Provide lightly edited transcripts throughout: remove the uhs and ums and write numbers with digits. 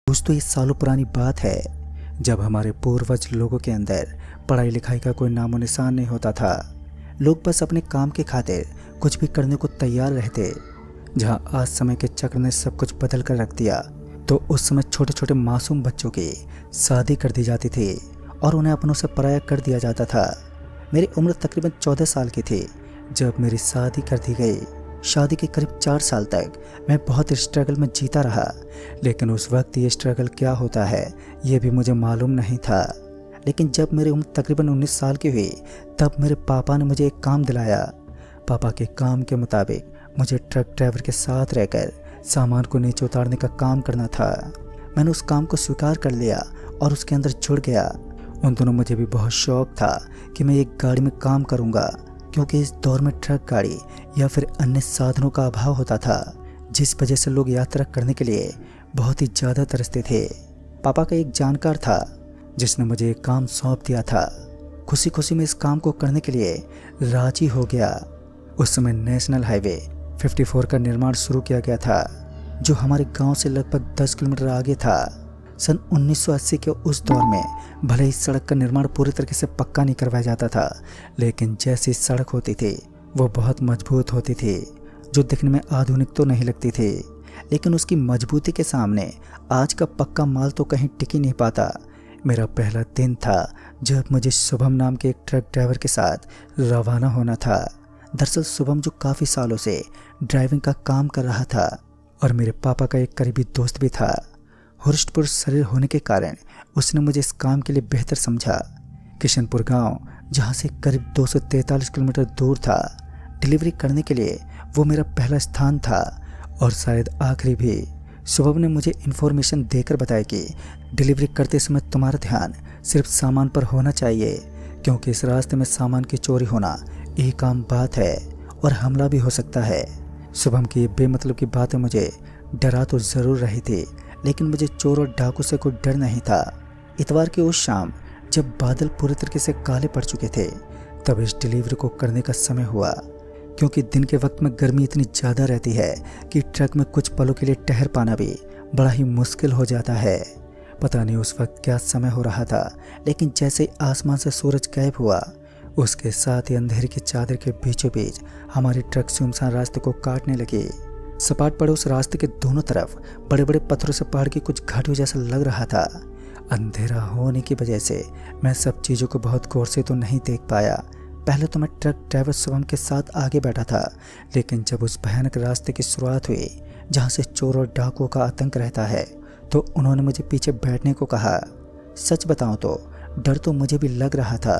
दोस्तों, ये सालों पुरानी बात है जब हमारे पूर्वज लोगों के अंदर पढ़ाई लिखाई का कोई नामो निशान नहीं होता था। लोग बस अपने काम के खातिर कुछ भी करने को तैयार रहते। जहां आज समय के चक्र ने सब कुछ बदल कर रख दिया, तो उस समय छोटे छोटे मासूम बच्चों की शादी कर दी जाती थी और उन्हें अपनों से पराया कर दिया जाता था। मेरी उम्र तकरीबन 14 साल की थी जब मेरी शादी कर दी गई। शादी के करीब 4 साल तक मैं बहुत स्ट्रगल में जीता रहा, लेकिन उस वक्त ये स्ट्रगल क्या होता है ये भी मुझे मालूम नहीं था। लेकिन जब मेरी उम्र तकरीबन 19 साल की हुई, तब मेरे पापा ने मुझे एक काम दिलाया। पापा के काम के मुताबिक मुझे ट्रक ड्राइवर के साथ रहकर सामान को नीचे उतारने का काम करना था। मैंने उस काम को स्वीकार कर लिया और उसके अंदर जुड़ गया। उन दोनों मुझे भी बहुत शौक था कि मैं एक गाड़ी में काम करूंगा, क्योंकि इस दौर में ट्रक गाड़ी या फिर अन्य साधनों का अभाव होता था, जिस वजह से लोग यात्रा करने के लिए बहुत ही ज़्यादा तरसते थे। पापा का एक जानकार था जिसने मुझे एक काम सौंप दिया था। खुशी खुशी में इस काम को करने के लिए राजी हो गया। उस समय नेशनल हाईवे 54 का निर्माण शुरू किया गया था, जो हमारे गांव से लगभग 10 किलोमीटर आगे था। सन 1980 के उस दौर में भले ही सड़क का निर्माण पूरी तरीके से पक्का नहीं करवाया जाता था, लेकिन जैसी सड़क होती थी वो बहुत मजबूत होती थी, जो दिखने में आधुनिक तो नहीं लगती थी, लेकिन उसकी मजबूती के सामने आज का पक्का माल तो कहीं टिक ही नहीं पाता। मेरा पहला दिन था जब मुझे शुभम नाम के एक ट्रक ड्राइवर के साथ रवाना होना था। दरअसल शुभम जो काफ़ी सालों से ड्राइविंग का काम कर रहा था और मेरे पापा का एक करीबी दोस्त भी था। हुर्ष्टपुर शरीर होने के कारण उसने मुझे इस काम के लिए बेहतर समझा। किशनपुर गांव, जहां से करीब 243 किलोमीटर दूर था, डिलीवरी करने के लिए वो मेरा पहला स्थान था और शायद आखिरी भी। शुभम ने मुझे इन्फॉर्मेशन देकर बताया कि डिलीवरी करते समय तुम्हारा ध्यान सिर्फ सामान पर होना चाहिए, क्योंकि इस रास्ते में सामान की चोरी होना एक आम बात है और हमला भी हो सकता है। शुभम की ये बेमतलब की बातें मुझे डरा तो ज़रूर रही थी, लेकिन मुझे चोर और डाकू से कोई डर नहीं था। इतवार की उस शाम जब बादल पूरी तरीके से काले पड़ चुके थे, तब इस डिलीवरी को करने का समय हुआ। क्योंकि दिन के वक्त में गर्मी इतनी ज़्यादा रहती है कि ट्रक में कुछ पलों के लिए ठहर पाना भी बड़ा ही मुश्किल हो जाता है। पता नहीं उस वक्त क्या समय हो रहा था, लेकिन जैसे ही आसमान से सूरज गायब हुआ, उसके साथ ही अंधेरे की चादर के बीचों बीच हमारी ट्रक सुनसान रास्ते को काटने लगी। सपाट पड़े उस रास्ते के दोनों तरफ बड़े बड़े पत्थरों से पहाड़ की कुछ घाटियों जैसा लग रहा था। अंधेरा होने की वजह से मैं सब चीज़ों को बहुत गौर से तो नहीं देख पाया। पहले तो मैं ट्रक ड्राइवर शुभम के साथ आगे बैठा था, लेकिन जब उस भयानक रास्ते की शुरुआत हुई जहाँ से चोर और डाकुओं का आतंक रहता है, तो उन्होंने मुझे पीछे बैठने को कहा। सच बताऊँ तो डर तो मुझे भी लग रहा था,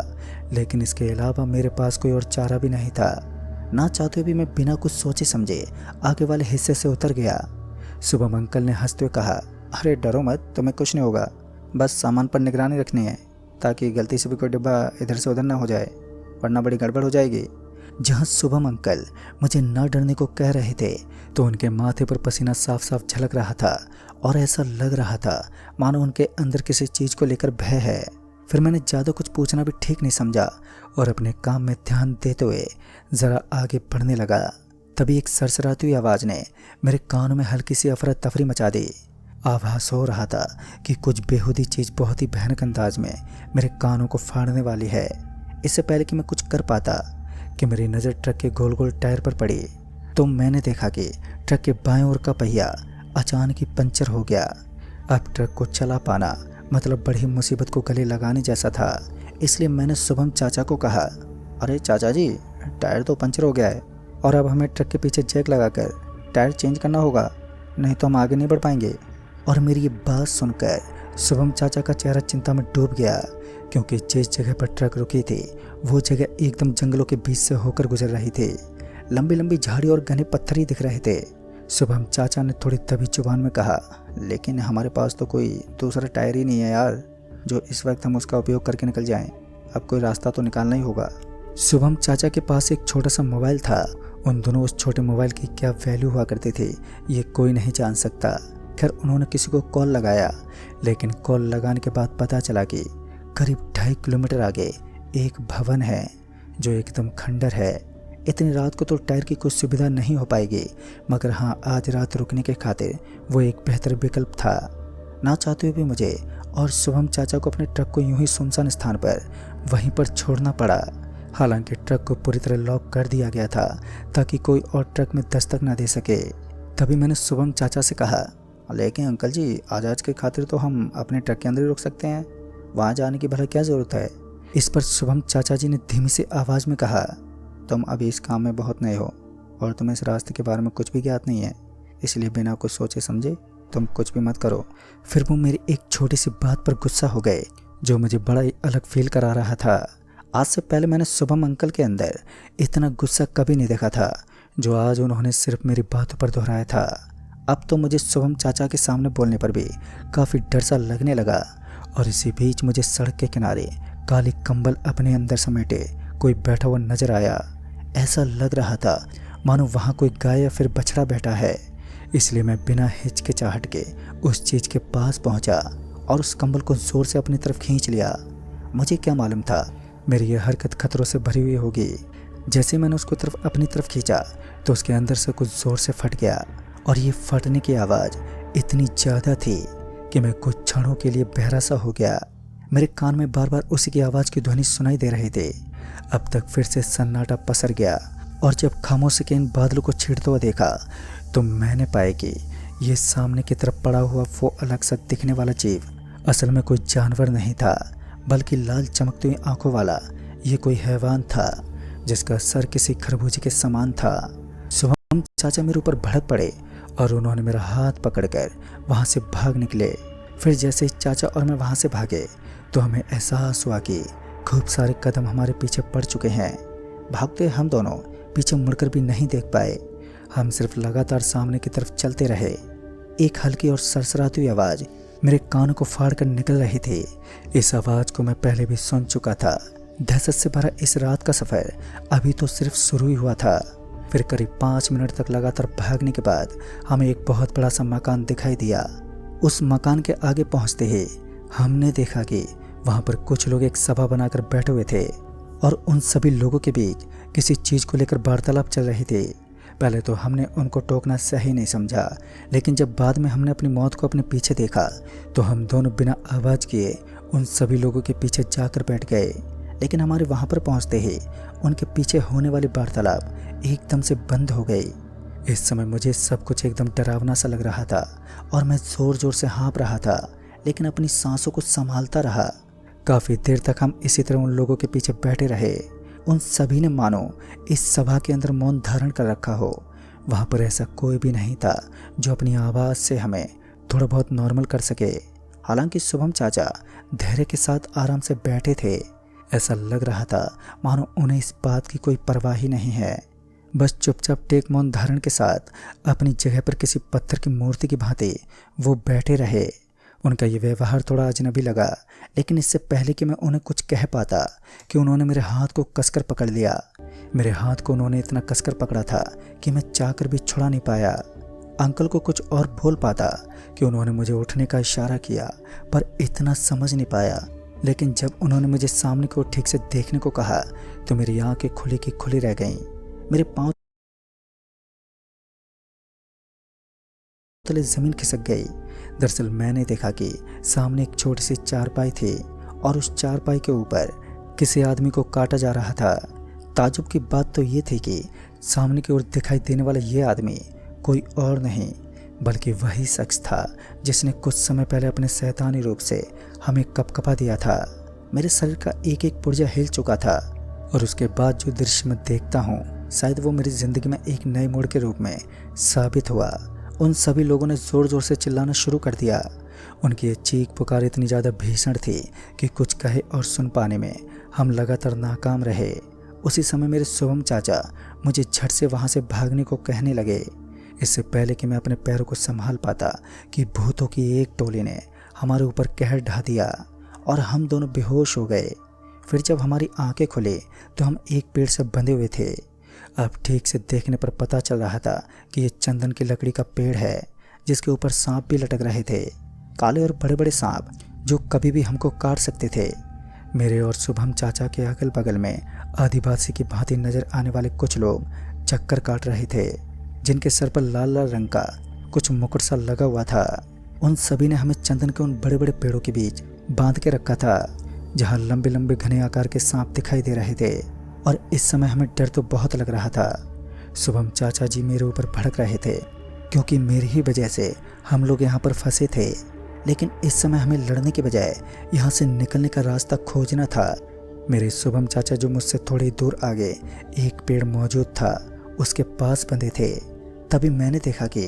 लेकिन इसके अलावा मेरे पास कोई और चारा भी नहीं था। ना चाहते भी मैं बिना कुछ सोचे समझे आगे वाले हिस्से से उतर गया। शुभम अंकल ने हंसते हुए कहा, अरे डरो मत, तुम्हें कुछ नहीं होगा, बस सामान पर निगरानी रखनी है ताकि गलती से भी कोई डिब्बा इधर से उधर ना हो जाए, वरना बड़ी गड़बड़ हो जाएगी। जहाँ शुभम अंकल मुझे न डरने को कह रहे थे, तो उनके माथे पर पसीना साफ साफ झलक रहा था और ऐसा लग रहा था मानो उनके अंदर किसी चीज़ को लेकर भय है। फिर मैंने ज़्यादा कुछ पूछना भी ठीक नहीं समझा और अपने काम में ध्यान देते हुए ज़रा आगे बढ़ने लगा। तभी एक सरसराती हुई आवाज़ ने मेरे कानों में हल्की सी अफरा तफरी मचा दी। आभास हो रहा था कि कुछ बेहूदी चीज़ बहुत ही भयानक अंदाज में मेरे कानों को फाड़ने वाली है। इससे पहले कि मैं कुछ कर पाता कि मेरी नज़र ट्रक के गोल गोल टायर पर पड़ी, तो मैंने देखा कि ट्रक के बाएं ओर का पहिया अचानक ही पंचर हो गया। अब ट्रक को चला पाना मतलब बड़ी मुसीबत को गले लगाने जैसा था। इसलिए मैंने शुभम चाचा को कहा, अरे चाचा जी, टायर तो पंचर हो गया है और अब हमें ट्रक के पीछे जैक लगाकर टायर चेंज करना होगा, नहीं तो हम आगे नहीं बढ़ पाएंगे। और मेरी ये बात सुनकर शुभम चाचा का चेहरा चिंता में डूब गया, क्योंकि जिस जगह पर ट्रक रुकी थी वो जगह एकदम जंगलों के बीच से होकर गुजर रही थी। लंबी लंबी झाड़ी और घने पत्थर ही दिख रहे थे। शुभम चाचा ने थोड़ी दबी जुबान में कहा, लेकिन हमारे पास तो कोई दूसरा टायर ही नहीं है यार, जो इस वक्त हम उसका उपयोग करके निकल जाएं। अब कोई रास्ता तो निकालना ही होगा। शुभम चाचा के पास एक छोटा सा मोबाइल था। उन दोनों उस छोटे मोबाइल की क्या वैल्यू हुआ करती थी ये कोई नहीं जान सकता। खैर उन्होंने किसी को कॉल लगाया, लेकिन कॉल लगाने के बाद पता चला कि करीब 2.5 किलोमीटर आगे एक भवन है जो एकदम खंडर है। इतनी रात को तो टायर की कुछ सुविधा नहीं हो पाएगी, मगर हाँ, आज रात रुकने के खातिर वो एक बेहतर विकल्प था। ना चाहते हुए भी मुझे और शुभम चाचा को अपने ट्रक को यूं ही सुनसान स्थान पर वहीं पर छोड़ना पड़ा। हालांकि ट्रक को पूरी तरह लॉक कर दिया गया था ताकि कोई और ट्रक में दस्तक ना दे सके। तभी मैंने शुभम चाचा से कहा, लेकिन अंकल जी, आज के खातिर तो हम अपने ट्रक के अंदर ही रुक सकते हैं, वहाँ जाने की भला क्या ज़रूरत है। इस पर शुभम चाचा जी ने धीमी सी आवाज़ में कहा, तुम अभी इस काम में बहुत नए हो और तुम्हें इस रास्ते के बारे में कुछ भी ज्ञात नहीं है, इसलिए बिना कुछ सोचे समझे तुम कुछ भी मत करो। फिर वो मेरी एक छोटी सी बात पर गुस्सा हो गए जो मुझे बड़ा ही अलग फील करा रहा था। आज से पहले मैंने शुभम अंकल के अंदर इतना गुस्सा कभी नहीं देखा था जो आज उन्होंने सिर्फ मेरी बातों पर दोहराया था। अब तो मुझे शुभम चाचा के सामने बोलने पर भी काफ़ी डर सा लगने लगा। और इसी बीच मुझे सड़क के किनारे काली कंबल अपने अंदर समेटे कोई बैठा हुआ नजर आया। ऐसा लग रहा था मानो वहाँ कोई गाय या फिर बछड़ा बैठा है। इसलिए मैं बिना हिचकिचाहट के उस चीज़ के पास पहुँचा और उस कंबल को ज़ोर से अपनी तरफ खींच लिया। मुझे क्या मालूम था मेरी यह हरकत खतरों से भरी हुई होगी। जैसे मैंने उसको अपनी तरफ खींचा तो उसके अंदर से कुछ ज़ोर से फट गया और ये फटने की आवाज़ इतनी ज़्यादा थी कि मैं कुछ क्षणों के लिए बहरा सा हो गया। मेरे कान में बार बार उसी की आवाज़ की ध्वनि सुनाई दे रहे थे। अब तक फिर से सन्नाटा पसर गया और जब खामोशी के इन बादलों को छींटता हुआ देखा तो मैंने पाया कि ये सामने की तरफ पड़ा हुआ वो अलग सा दिखने वाला जीव असल में कोई जानवर नहीं था, बल्कि लाल चमकती हुई आंखों वाला ये कोई हैवान था जिसका सर किसी खरबूजे के समान था। शुभम चाचा मेरे ऊपर भड़क पड़े और उन्होंने मेरा हाथ पकड़कर वहाँ से भाग निकले। फिर जैसे ही चाचा और मैं वहाँ से भागे तो हमें एहसास हुआ कि खूब सारे कदम हमारे पीछे पड़ चुके हैं। भागते हम दोनों पीछे मुड़कर भी नहीं देख पाए। हम सिर्फ लगातार सामने की तरफ चलते रहे। एक हल्की और सरसराती हुई आवाज़ मेरे कानों को फाड़ कर निकल रही थी। इस आवाज़ को मैं पहले भी सुन चुका था। दहशत से भरा इस रात का सफ़र अभी तो सिर्फ शुरू ही हुआ था। फिर करीब 5 मिनट तक लगातार भागने के बाद हमें एक बहुत बड़ा सा मकान दिखाई दिया। उस मकान के आगे पहुंचते ही हमने देखा कि वहां पर कुछ लोग एक सभा बनाकर बैठे हुए थे और उन सभी लोगों के बीच किसी चीज़ को लेकर वार्तालाप चल रही थी। पहले तो हमने उनको टोकना सही नहीं समझा, लेकिन जब बाद में हमने अपनी मौत को अपने पीछे देखा तो हम दोनों बिना आवाज़ किए उन सभी लोगों के पीछे जाकर बैठ गए। लेकिन हमारे वहाँ पर पहुँचते ही उनके पीछे होने वाली वार्तालाप एकदम से बंद हो गई। इस समय मुझे सब कुछ एकदम डरावना सा लग रहा था और मैं ज़ोर ज़ोर से हाँफ रहा था, लेकिन अपनी सांसों को संभालता रहा। काफ़ी देर तक हम इसी तरह उन लोगों के पीछे बैठे रहे। उन सभी ने मानो इस सभा के अंदर मौन धारण कर रखा हो। वहाँ पर ऐसा कोई भी नहीं था जो अपनी आवाज़ से हमें थोड़ा बहुत नॉर्मल कर सके। हालांकि शुभम चाचा धैर्य के साथ आराम से बैठे थे। ऐसा लग रहा था मानो उन्हें इस बात की कोई परवाह ही नहीं है। बस चुपचाप टेक मौन धारण के साथ अपनी जगह पर किसी पत्थर की मूर्ति की भांति वो बैठे रहे। उनका ये व्यवहार थोड़ा अजनबी लगा, लेकिन इससे पहले कि मैं उन्हें कुछ कह पाता कि उन्होंने मेरे हाथ को कसकर पकड़ लिया। मेरे हाथ को उन्होंने इतना कसकर पकड़ा था कि मैं चाहकर भी छुड़ा नहीं पाया। अंकल को कुछ और बोल पाता कि उन्होंने मुझे उठने का इशारा किया, पर इतना समझ नहीं पाया। लेकिन जब उन्होंने मुझे सामने को ठीक से देखने को कहा तो मेरी आंखें खुली की खुली रह गईं। मेरे पाँव तले जमीन खिसक गई। दरअसल मैंने देखा कि सामने एक छोटी सी चारपाई थी और उस चारपाई के ऊपर किसी आदमी को काटा जा रहा था। ताज्जुब की बात तो ये थी कि सामने की ओर दिखाई देने वाला ये आदमी कोई और नहीं बल्कि वही शख्स था जिसने कुछ समय पहले अपने शैतानी रूप से हमें कपकपा दिया था। मेरे शरीर का एक एक पुर्जा हिल चुका था और उसके बाद जो दृश्य मैं देखता हूँ शायद वो मेरी ज़िंदगी में एक नए मोड़ के रूप में साबित हुआ। उन सभी लोगों ने ज़ोर ज़ोर से चिल्लाना शुरू कर दिया। उनकी ये चीख पुकार इतनी ज़्यादा भीषण थी कि कुछ कहे और सुन पाने में हम लगातार नाकाम रहे। उसी समय मेरे शुभम चाचा मुझे झट से वहाँ से भागने को कहने लगे। इससे पहले कि मैं अपने पैरों को संभाल पाता कि भूतों की एक टोली ने हमारे ऊपर कहर ढा दिया और हम दोनों बेहोश हो गए। फिर जब हमारी आंखें खुली तो हम एक पेड़ से बंधे हुए थे। अब ठीक से देखने पर पता चल रहा था कि ये चंदन की लकड़ी का पेड़ है जिसके ऊपर सांप भी लटक रहे थे, काले और बड़े बड़े सांप जो कभी भी हमको काट सकते थे। मेरे और शुभम चाचा के अगल बगल में आदिवासी की भांति नजर आने वाले कुछ लोग चक्कर काट रहे थे जिनके सर पर लाल लाल रंग का कुछ मुकुट सा लगा हुआ था। उन सभी ने हमें चंदन के उन बड़े बड़े पेड़ों के बीच बांध के रखा था जहाँ लंबे लंबे घने आकार के सांप दिखाई दे रहे थे। और इस समय हमें डर तो बहुत लग रहा था। शुभम चाचा जी मेरे ऊपर भड़क रहे थे क्योंकि मेरी ही वजह से हम लोग यहाँ पर फंसे थे। लेकिन इस समय हमें लड़ने के बजाय यहाँ से निकलने का रास्ता खोजना था। मेरे शुभम चाचा जो मुझसे थोड़ी दूर आगे एक पेड़ मौजूद था उसके पास बंधे थे। तभी मैंने देखा कि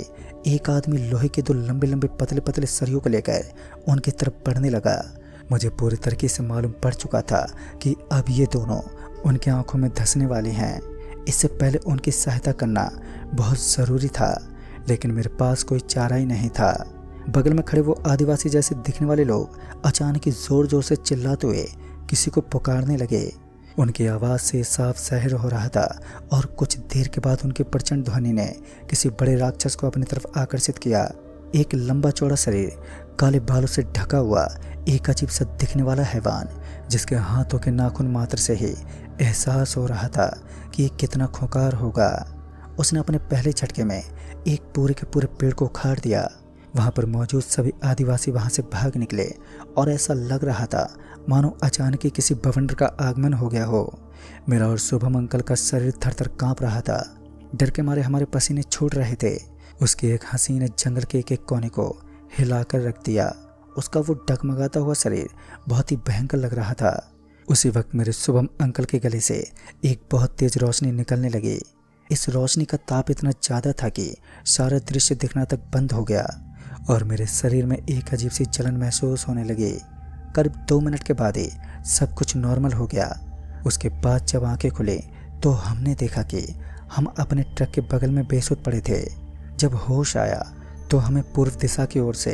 एक आदमी लोहे के दो लंबे लंबे पतले पतले सरियों को लेकर उनकी तरफ बढ़ने लगा। मुझे पूरी तरीके से मालूम पड़ चुका था कि अब ये दोनों उनकी आंखों में धंसने वाले हैं। इससे पहले उनकी सहायता करना बहुत ज़रूरी था, लेकिन मेरे पास कोई चारा ही नहीं था। बगल में खड़े वो आदिवासी जैसे दिखने वाले लोग अचानक ही जोर जोर से चिल्लाते हुए किसी को पुकारने लगे। उनकी आवाज़ से साफ ज़ाहिर हो रहा था और कुछ देर के बाद उनकी प्रचंड ध्वनि ने किसी बड़े राक्षस को अपनी तरफ आकर्षित किया। एक लंबा चौड़ा शरीर, काले बालों से ढका हुआ एक अजीब सा दिखने वाला हैवान, जिसके हाथों के नाखून मात्र से ही एहसास हो रहा था कि ये कितना खूंखार होगा। उसने अपने पहले झटके में एक पूरे के पूरे पेड़ को उखाड़ दिया। वहाँ पर मौजूद सभी आदिवासी वहाँ से भाग निकले और ऐसा लग रहा था मानो अचानक ही किसी बवंडर का आगमन हो गया हो। मेरा और शुभम अंकल का शरीर थर थर काँप रहा था। डर के मारे हमारे पसीने छूट रहे थे। उसकी एक हंसी ने जंगल के एक एक कोने को हिलाकर रख दिया। उसका वो डगमगाता हुआ शरीर बहुत ही भयंकर लग रहा था। उसी वक्त मेरे शुभम अंकल के गले से एक बहुत तेज रोशनी निकलने लगी। इस रोशनी का ताप इतना ज़्यादा था कि सारा दृश्य दिखना तक बंद हो गया और मेरे शरीर में एक अजीब सी जलन महसूस होने लगी। करीब 2 मिनट के बाद ही सब कुछ नॉर्मल हो गया। उसके बाद जब आंखें खुली तो हमने देखा कि हम अपने ट्रक के बगल में बेसुध पड़े थे। जब होश आया तो हमें पूर्व दिशा की ओर से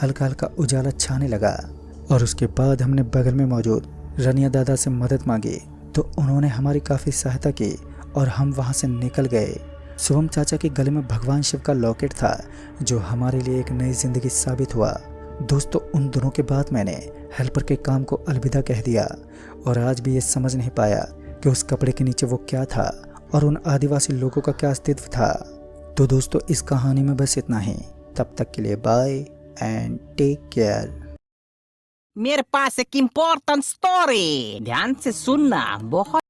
हल्का हल्का उजाला छाने लगा और उसके बाद हमने बगल में मौजूद रनिया दादा से मदद मांगी तो उन्होंने हमारी काफ़ी सहायता की और हम वहाँ से निकल गए। शुभम चाचा के गले में भगवान शिव का लॉकेट था जो हमारे लिए एक नई जिंदगी साबित हुआ। दोस्तों, उन दोनों के बाद मैंने हेल्पर के काम को अलविदा कह दिया और आज भी ये समझ नहीं पाया कि उस कपड़े के नीचे वो क्या था और उन आदिवासी लोगों का क्या अस्तित्व था। तो दोस्तों, इस कहानी में बस इतना ही। तब तक के लिए बाय एंड टेक केयर। मेरे पास एक इम्पोर्टेंट स्टोरी, ध्यान से सुनना, बहुत